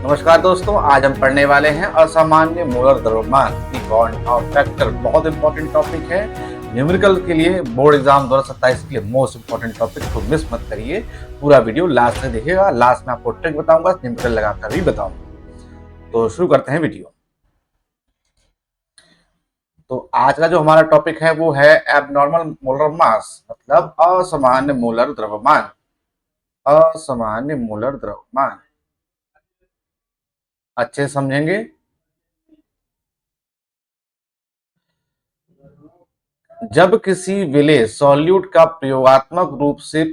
नमस्कार दोस्तों, आज हम पढ़ने वाले हैं असामान्य मोलर द्रव्यमान की बॉन्ड ऑफ फैक्टर। बहुत इंपॉर्टेंट टॉपिक है न्यूमेरिकल के लिए, बोर्ड एग्जाम 2027 के लिए मोस्ट इंपॉर्टेंट टॉपिक, तो मिस मत करिए। पूरा वीडियो लास्ट में देखिएगा। लास्ट में आपको ट्रिक बताऊंगा, न्यूमेरिकल लगाकर भी बताऊंगा। तो शुरू करते हैं वीडियो। तो आज का जो हमारा टॉपिक है वो है एबनॉर्मल मोलर मास, मतलब असामान्य मोलर द्रव्यमान। असामान्य मोलर द्रव्यमान अच्छे से समझेंगे। जब किसी विलेय सॉल्यूट का प्रयोगात्मक रूप से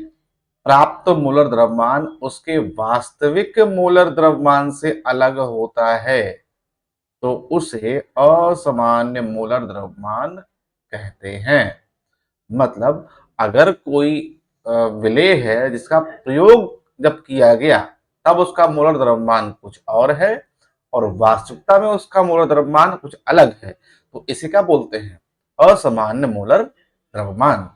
प्राप्त मोलर द्रव्यमान उसके वास्तविक मोलर द्रव्यमान से अलग होता है तो उसे असामान्य मोलर द्रव्यमान कहते हैं। मतलब अगर कोई विलेय है जिसका प्रयोग जब किया गया तब उसका मोलर द्रव्यमान कुछ और है और वास्तविकता में उसका मोलर द्रव्यमान कुछ अलग है, तो इसे क्या बोलते हैं? असामान्य मोलर द्रव्यमान।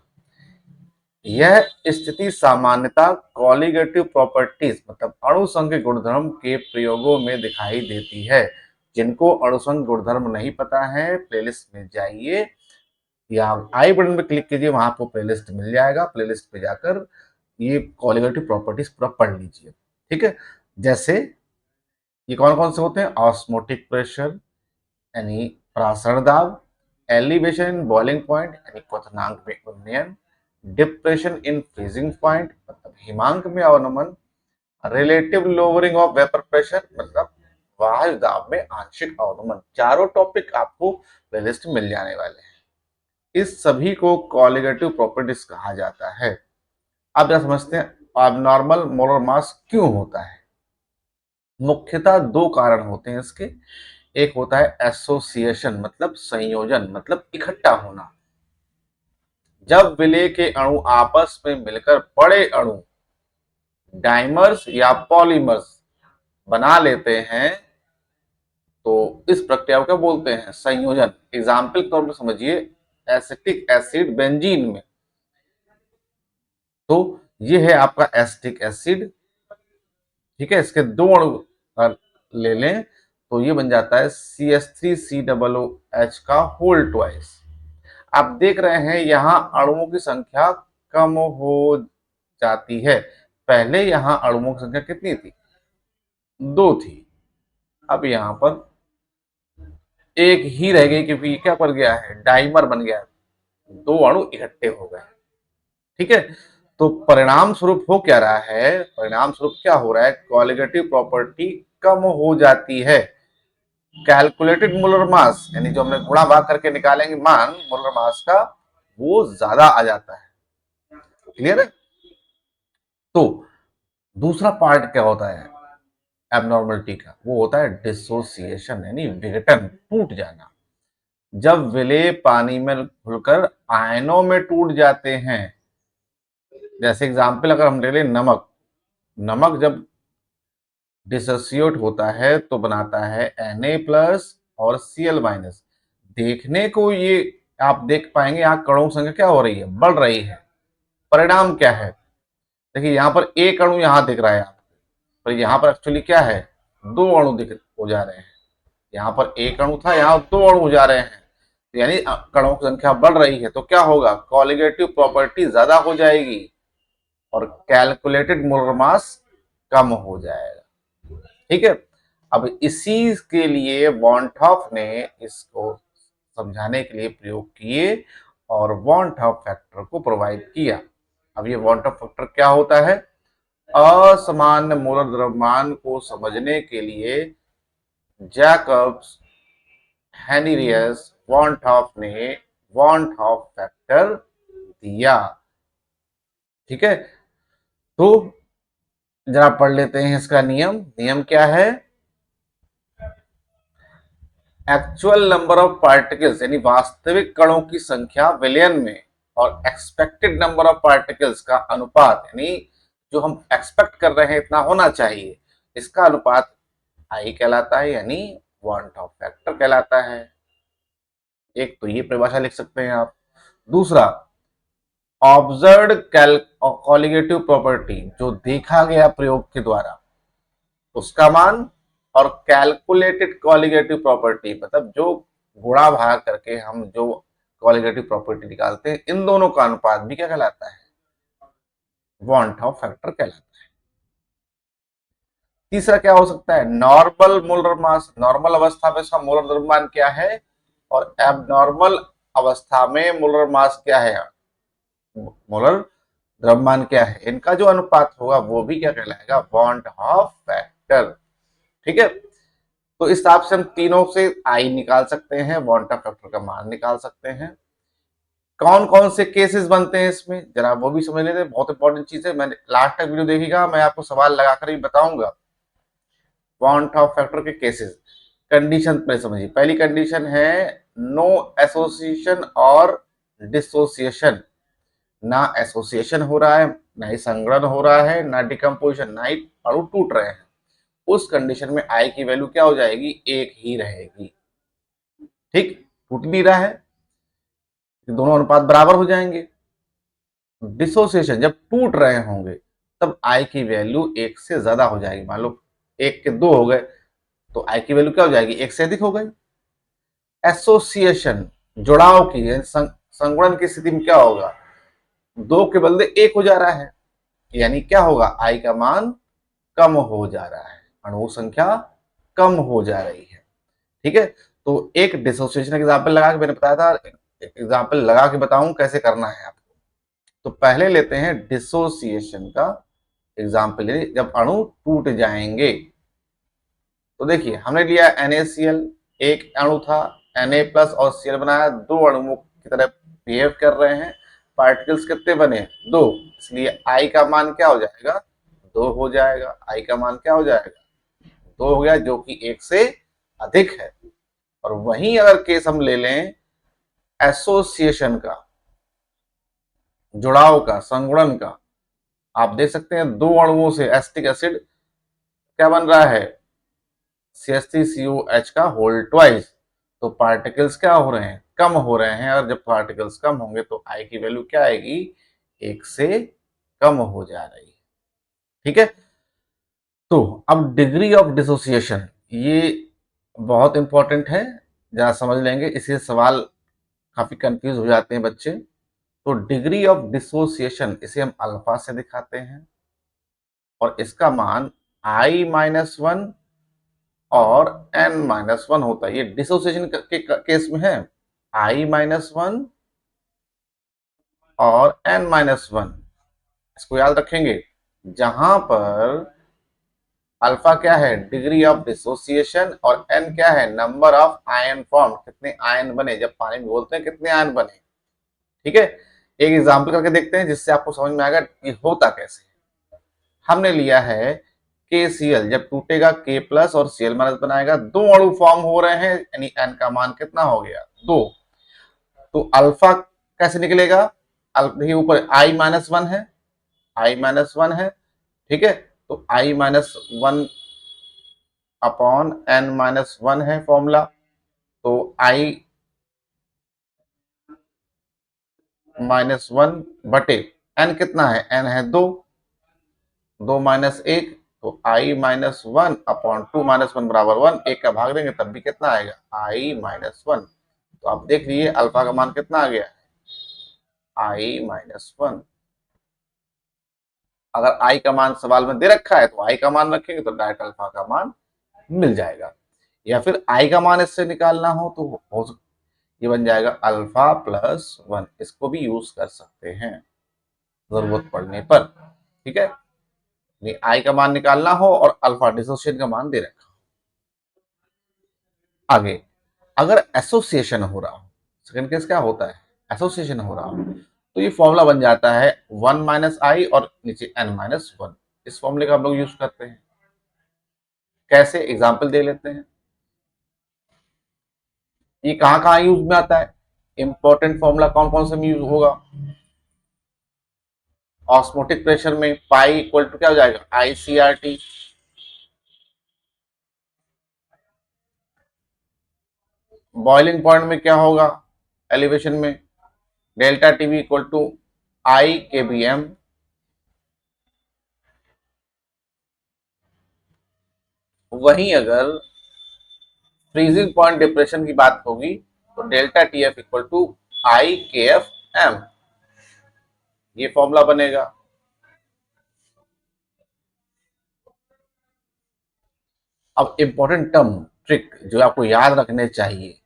यह स्थिति सामान्यतः कॉलिगेटिव प्रॉपर्टीज मतलब अणुसंघ गुणधर्म के प्रयोगों में दिखाई देती है। जिनको अणुसंघ गुणधर्म नहीं पता है, प्लेलिस्ट में जाइए या आई बटन पे क्लिक कीजिए, वहां आपको प्लेलिस्ट मिल जाएगा। प्लेलिस्ट पे जाकर ये कॉलिगेटिव प्रॉपर्टीज पूरा पढ़ लीजिए। ठीक है, जैसे ये कौन कौन से होते हैं? ऑस्मोटिक प्रेशर यानी प्रासरण दाब, एलिवेशन इन बॉइलिंग पॉइंट यानी क्वथनांक में उन्नयन, डिप्रेशन इन फ्रीजिंग पॉइंट मतलब हिमांक में अवनमन, relative lowering of vapour pressure मतलब वायु दाब में आंशिक अवनमन। चारों टॉपिक आपको प्लेलिस्ट में मिल जाने वाले हैं। इस सभी को कॉलिगेटिव प्रॉपर्टीज कहा जाता है। अब जरा समझते हैं एबनॉर्मल मोलर मास क्यों होता है। मुख्यतः दो कारण होते हैं इसके। एक होता है एसोसिएशन मतलब संयोजन मतलब इकट्ठा होना। जब विलेय के अणु आपस में मिलकर बड़े अणु डाइमर्स या पॉलीमर्स बना लेते हैं तो इस प्रक्रिया को क्या बोलते हैं? संयोजन। एग्जाम्पल के तौर पर समझिए, एसिटिक एसिड बेंजीन में, तो ये है आपका एसिटिक एसिड। ठीक है, इसके दो अणु ले लें तो ये बन जाता है CH3COOH का होल ट्वाइस। आप देख रहे हैं यहां अणुओं की संख्या कम हो जाती है। पहले यहां अणुओं की संख्या कितनी थी? 2 थी। अब यहां पर एक ही रह गई क्योंकि क्या बन गया है? डाइमर बन गया, 2 अणु इकट्ठे हो गए। ठीक है, तो परिणाम स्वरूप हो क्या रहा है? परिणाम स्वरूप क्या हो रहा है? कॉलिगेटिव प्रॉपर्टी कम हो जाती है। कैलकुलेटेड मोलर मास यानी जो हमने गुणा भाग करके निकालेंगे मान मोलर मास का, वो ज्यादा आ जाता है। क्लियर है? तो दूसरा पार्ट क्या होता है एबनॉर्मलिटी का? वो होता है डिसोसिएशन यानी विघटन, टूट जाना। जब विलेय पानी में घुलकर आयनों में टूट जाते हैं, जैसे एग्जाम्पल अगर हम ले लें नमक, नमक जब डिसोसिएट होता है तो बनाता है Na+ और Cl-। देखने को ये आप देख पाएंगे यहाँ कणों की संख्या क्या हो रही है? बढ़ रही है। परिणाम क्या है? देखिए यहाँ पर एक अणु यहाँ दिख रहा है आपको, पर यहाँ पर एक्चुअली क्या है? 2 अणु दिख हो जा रहे हैं। यहाँ पर एक अणु था, यहाँ 2 अणु हो जा रहे हैं, यानी कणों की संख्या बढ़ रही है। तो क्या होगा? कॉलिगेटिव प्रॉपर्टी ज्यादा हो जाएगी और कैलकुलेटेड मोलर मास कम हो जाएगा। ठीक है, अब इसी के लिए वॉन्टॉफ ने इसको समझाने के लिए प्रयोग किए और वॉन्टॉफ फैक्टर को प्रोवाइड किया। अब ये वॉन्टॉफ फैक्टर क्या होता है? असामान्य मोलर द्रव्यमान को समझने के लिए जैकब्स हेनरियस वॉन्टॉफ ने वॉन्टॉफ फैक्टर दिया। ठीक है, तो जरा पढ़ लेते हैं इसका नियम। नियम क्या है? एक्चुअल नंबर ऑफ पार्टिकल्स यानी वास्तविक कणों की संख्या विलयन में और एक्सपेक्टेड नंबर ऑफ पार्टिकल्स का अनुपात यानी जो हम एक्सपेक्ट कर रहे हैं इतना होना चाहिए, इसका अनुपात आई कहलाता है यानी वॉन्टॉफ फैक्टर कहलाता है। एक तो ये परिभाषा लिख सकते हैं आप। दूसरा, ऑब्जर्व्ड कॉलिगेटिव प्रॉपर्टी जो देखा गया प्रयोग के द्वारा, उसका मान और कैलकुलेटेड कॉलिगेटिव प्रॉपर्टी, मतलब जो गुणा भाग करके हम जो कॉलिगेटिव प्रॉपर्टी निकालते हैं, इन दोनों का अनुपात भी क्या कहलाता है? वॉन टॉप फैक्टर कहलाता है। तीसरा क्या हो सकता है? Normal molar mass. नॉर्मल अवस्था में इसका मोलर द्रव्यमान क्या है और एबनॉर्मल अवस्था में मोलर मास क्या है, मोलर द्रव्यमान क्या है, इनका जो अनुपात होगा वो भी क्या कहलाएगा? वॉन टॉप फैक्टर। ठीक है, तो इस हिसाब से हम तीनों से आई निकाल सकते हैं, वॉन टॉप फैक्टर का मान निकाल सकते हैं। कौन कौन से केसेस बनते हैं इसमें, जरा वो भी समझ लेते हैं, बहुत इंपॉर्टेंट चीज है। मैंने लास्ट तक वीडियो देखिएगा, मैं आपको सवाल लगाकर ही बताऊंगा वॉन टॉप फैक्टर के केसेस। कंडीशन पहले समझिए। पहली कंडीशन है नो एसोसिएशन और डिसोसिएशन। ना एसोसिएशन हो रहा है, ना ही संगणन हो रहा है, ना डिकम्पोजिशन, ना ही अणु टूट रहे हैं। उस कंडीशन में आई की वैल्यू क्या हो जाएगी? एक ही रहेगी। ठीक, टूट नहीं रहा है, दोनों अनुपात बराबर हो जाएंगे। डिसोसिएशन जब टूट रहे होंगे तब आई की वैल्यू एक से ज्यादा हो जाएगी। मान लो एक के दो हो गए तो आई की वैल्यू क्या हो जाएगी? एक से अधिक हो गई। एसोसिएशन जुड़ाव की संगुणन की स्थिति में क्या होगा? दो के बदले एक हो जा रहा है, यानी क्या होगा? आई का मान कम हो जा रहा है, अणु संख्या कम हो जा रही है। ठीक है, तो एक डिसोसिएशन एग्जाम्पल लगा के मैंने बताया था, एग्जाम्पल लगा के बताऊं कैसे करना है आपको। तो पहले लेते हैं डिसोसिएशन का एग्जाम्पल, जब अणु टूट जाएंगे। तो देखिए हमने लिया NaCl, एक अणु था, Na प्लस और Cl बनाया, दो अणुओं की तरह बिहेव कर रहे हैं। पार्टिकल्स कितने बने? दो, इसलिए I का मान क्या हो जाएगा? दो हो जाएगा। I का मान क्या हो जाएगा? दो हो गया, जो कि एक से अधिक है। और वहीं अगर केस हम ले लें एसोसिएशन का, जुड़ाव का, संगुणन का, आप देख सकते हैं दो अणुओं से एसिटिक एसिड क्या बन रहा है? CH3COH का होल ट्वाइस। तो पार्टिकल्स क्या हो रहे हैं? कम हो रहे हैं, और जब पार्टिकल्स कम होंगे तो आई की वैल्यू क्या आएगी? एक से कम हो जा रही है। ठीक है, तो अब डिग्री ऑफ डिसोसिएशन, ये बहुत इंपॉर्टेंट है, जरा समझ लेंगे, इसे सवाल काफी कंफ्यूज हो जाते हैं बच्चे। तो डिग्री ऑफ डिसोसिएशन इसे हम अल्फा से दिखाते हैं, और इसका मान I-1 और N-1 होता है। ये डिसोसिएशन के केस में है, I-1 और N-1, इसको याद रखेंगे। जहां पर अल्फा क्या है? डिग्री ऑफ डिसोसिएशन, और N क्या है? नंबर ऑफ आयन फॉर्म, कितने आयन बने जब पानी में घोलते हैं, कितने आयन बने। ठीक है, एक एग्जाम्पल करके देखते हैं जिससे आपको समझ में आएगा ये होता कैसे। हमने लिया है KCl, जब टूटेगा K प्लस और Cl माइनस बनाएगा, दो अणु फॉर्म हो रहे हैं, यानी N का मान कितना हो गया? दो। तो अल्फा कैसे निकलेगा? देखिए ऊपर I-1 है, I-1 है। ठीक है, तो I-1 अपॉन N-1 है फॉर्मूला। तो I-1 बटे N कितना है? N है दो, दो माइनस एक, तो I-1 अपॉन 2-1 बराबर 1, एक का भाग देंगे तब भी कितना आएगा? I-1। तो आप देख लीजिए अल्फा का मान कितना आ गया? I-1। अगर I का मान सवाल में दे रखा है तो I का मान रखेंगे तो डायरेक्ट अल्फा का मान मिल जाएगा। या फिर I का मान इससे निकालना हो तो हो ये बन जाएगा अल्फा प्लस 1, इसको भी यूज कर सकते हैं जरूरत पड़ने पर। ठीक है, आई का मान निकालना हो और अल्फा डिसोसिएशन का मान दे रखा हो। आगे अगर एसोसिएशन हो रहा हो, सेकंड केस क्या होता है? एसोसिएशन हो रहा हो तो ये फॉर्मूला बन जाता है 1-I और नीचे N-1। इस फॉर्मूले का हम लोग यूज करते हैं। कैसे? एग्जाम्पल दे लेते हैं। ये कहाँ कहाँ यूज में आता है? इंपॉर्टेंट फॉर्मूला कौन कौन से में यूज होगा? ऑस्मोटिक प्रेशर में पाई इक्वल टू क्या हो जाएगा? ICRT। बॉइलिंग पॉइंट में क्या होगा? एलिवेशन में delta TV equal to I/kBm। वहीं अगर फ्रीजिंग पॉइंट डिप्रेशन की बात होगी तो delta T F equal to i K F M, ये फॉर्मूला बनेगा। अब इंपॉर्टेंट टर्म ट्रिक जो आपको याद रखने चाहिए,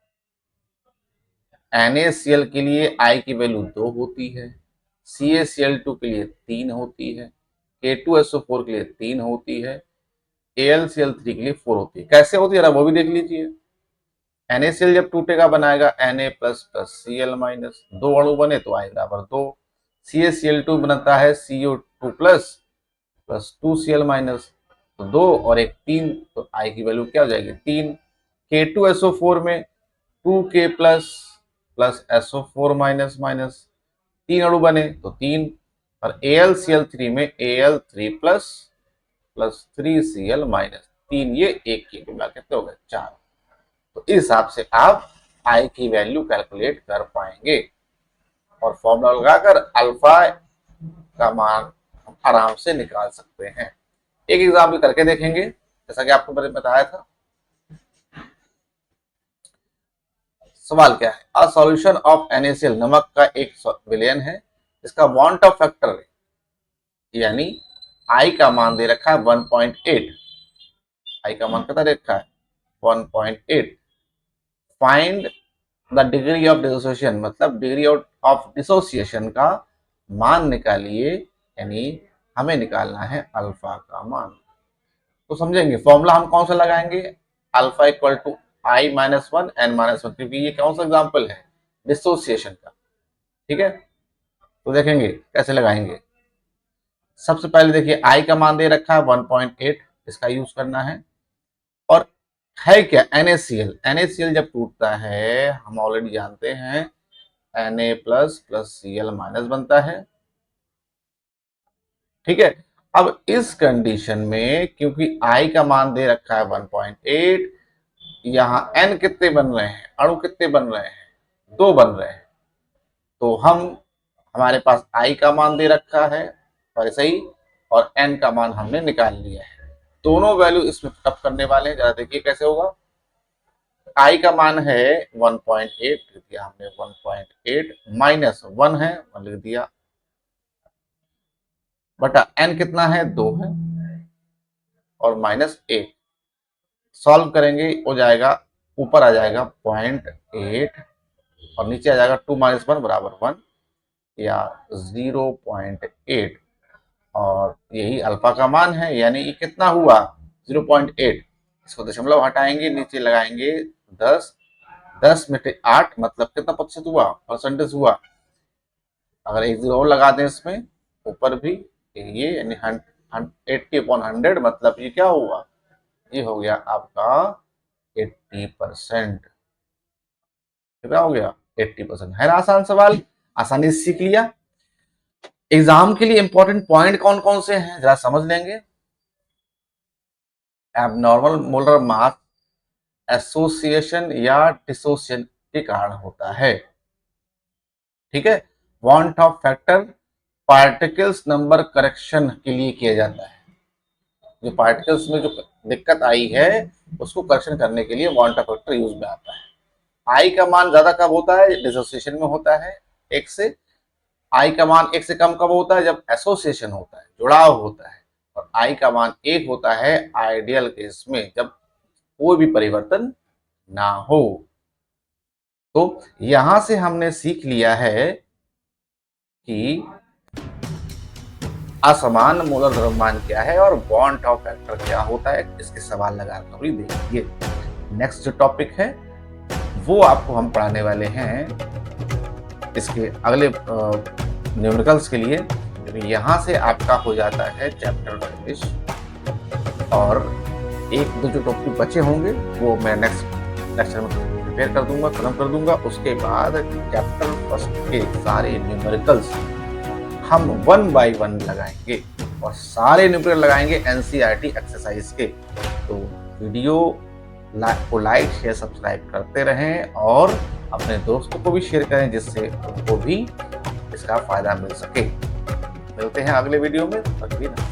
NaCl के लिए I की वैल्यू 2 होती है, CaCl2 के लिए 3 होती है, K2SO4 के लिए 3 होती है, AlCl3 के लिए 4 होती है। कैसे होती है वो भी देख लीजिए। NaCl जब टूटेगा बनाएगा Na plus plus Cl minus, 2 अणु बने तो I बराबर 2, CaCl2 बनता है CO2 plus plus 2Cl minus, तो 2 और 1 3, तो I की वैल्यू क्या हो जाएगी 3। K2SO4 में 2K plus plus SO4 minus minus, 3 अणु बने तो 3, और AlCl3 में Al3 plus plus 3Cl minus 3, ये 1 की गुना कितने हो गए 4। तो इस हिसाब से आप I की वैल्यू कैलकुलेट कर पाएंगे और फॉर्मूला लगाकर अल्फा का मान आराम से निकाल सकते हैं। एक एग्जाम्पल करके देखेंगे, जैसा कि आपको मैंने बताया था। सवाल क्या है, अ सॉल्यूशन ऑफ NaCl, नमक का एक विलयन है, इसका बॉन्ड ऑफ फैक्टर यानी I का मान दे रखा है 1.8, I का मान कितना दे रखा है 1.8। Find the degree of dissociation, मतलब डिग्री ऑफ डिसोसिएशन का मान निकालिए, यानी हमें निकालना है अल्फा का मान। तो समझेंगे फॉर्मूला हम कौन सा लगाएंगे, alpha equal to I minus 1 N minus 1, क्योंकि ये कौन सा एग्जाम्पल है डिसोसिएशन का। ठीक है, तो देखेंगे कैसे लगाएंगे। सबसे पहले देखिए I का मान दे रखा है 1.8, इसका यूज करना है, और है क्या NaCl, NaCl जब टूटता है हम ऑलरेडी जानते हैं Na plus plus Cl minus बनता है। ठीक है, अब इस कंडीशन में क्योंकि I का मान दे रखा है 1.8, यहाँ N कितने बन रहे हैं, अणु कितने बन रहे हैं 2 बन रहे हैं, तो हमारे पास I का मान दे रखा है वैसे ही, और N का मान हमने निकाल लिया है। दोनों वैल्यू इसमें पुटअप करने वाले हैं, जरा देखिए कैसे होगा। I का मान है 1.8 लिख दिया हमने, 1.8 माइनस 1 है 1 लिख दिया, बटा N कितना है 2 है, और माइनस 1, सॉल्व करेंगे हो जाएगा, ऊपर आ जाएगा 0.8 और नीचे आ जाएगा 2 माइनस 1 बराबर 1 या 0.8, और यही अल्फा का मान है, यानी ये कितना हुआ 0.8। इसको दशमलव हटाएंगे, नीचे लगाएंगे 10, 10 में 8, मतलब कितना प्रतिशत हुआ, परसेंटेज हुआ। अगर एक जीरो और लगा दें इसमें ऊपर भी, ये यानी 80/100, मतलब ये क्या हुआ, ये हो गया आपका 80%। कितना हो गया 80%। है ना आसान सवाल, आसानी से सीख लिया। एग्जाम के लिए इंपॉर्टेंट पॉइंट कौन कौन से हैं जरा समझ लेंगे। एबनॉर्मल मोलर मास एसोसिएशन या डिसोसिएशन के कारण होता है। ठीक है, want of factor particles number correction के लिए किया जाता है। जो पार्टिकल्स में जो दिक्कत आई है उसको करेक्शन करने के लिए वांट ऑफ फैक्टर यूज में आता है। आई का मान ज्यादा कब होता है, डिसोसिएशन में होता है 1 से। आई का मान 1 से कम कब होता है, जब एसोसिएशन होता है, जुड़ाव होता है। और आई का मान 1 होता है आइडियल केस में, जब कोई भी परिवर्तन ना हो। तो यहां से हमने सीख लिया है कि असमान मोलर द्रव्यमान क्या है और बॉन्ड ऑफ फैक्टर क्या होता है। इसके सवाल लगाकर भी देखिए। नेक्स्ट जो टॉपिक है वो आपको हम पढ़ाने वाले हैं इसके अगले न्यूमेरिकल्स के लिए। यहाँ से आपका हो जाता है चैप्टर फिनिश, और एक दो जो टॉपिक बचे होंगे वो मैं नेक्स्ट लेक्चर में प्रिपेयर कर दूंगा, खत्म कर दूंगा। उसके बाद चैप्टर फर्स्ट के सारे न्यूमेरिकल्स हम 1 बाय 1 लगाएंगे, और सारे न्यूमेरिकल लगाएंगे एनसीईआरटी एक्सरसाइज के। तो वीडियो को लाइक शेयर सब्सक्राइब करते रहें और अपने दोस्तों को भी शेयर करें, जिससे उनको भी इसका फायदा मिल सके। मिलते हैं अगले वीडियो में, तब तक